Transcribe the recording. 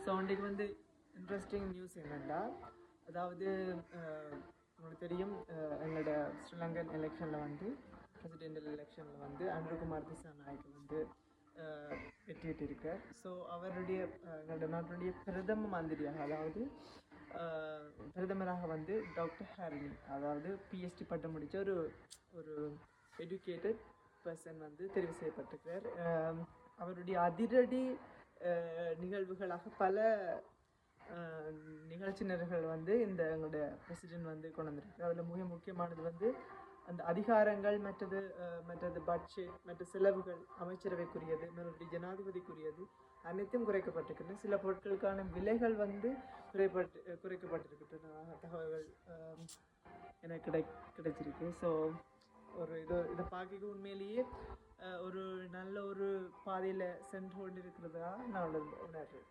So இன்றைக்கு வந்து interesting news என்னென்னா, அதாவது உங்களுக்கு தெரியும், எங்களோட ஸ்ரீலங்கன் எலெக்ஷனில் வந்து பிரசிடென்டல் எலெக்ஷனில் வந்து அனுரகுமார் திசாநாயக்க வந்து வெற்றியிட்டிருக்கார். ஸோ அவருடைய எங்களோட நாட்டுடைய பிரதம மந்திரியாக, அதாவது பிரதமராக வந்து டாக்டர் ஹாரினி, அதாவது பிஎஸ்டி பட்டம் முடித்த ஒரு எஜுகேட்டட் பர்சன் வந்து தெரிவு செய்யப்பட்டிருக்கிறார். அவருடைய அதிரடி நிகழ்வுகளாக பல நிகழ்ச்சியினர்கள் வந்து இந்த எங்களுடைய பிரசிடென்ட் வந்து கொண்டு வந்திருக்கு. அதில் மிக முக்கியமானது வந்து அந்த அதிகாரங்கள், மற்றது பட்ஜெட், மற்ற செலவுகள், அமைச்சரவைக்குரியது, மறுபடியும் ஜனாதிபதிக்குரியது அனைத்தும் குறைக்கப்பட்டிருக்கின்றன. சில பொருட்களுக்கான விலைகள் வந்து குறைக்கப்பட்டிருக்கின்றன தகவல்கள் எனக்கு கிடைச்சிருக்கு. ஸோ இதை பார்க்க உண்மையிலேயே ஒரு நல்ல ஒரு பாதையில் சென்று கொண்டு இருக்கிறதா நான் உணர்றேன்.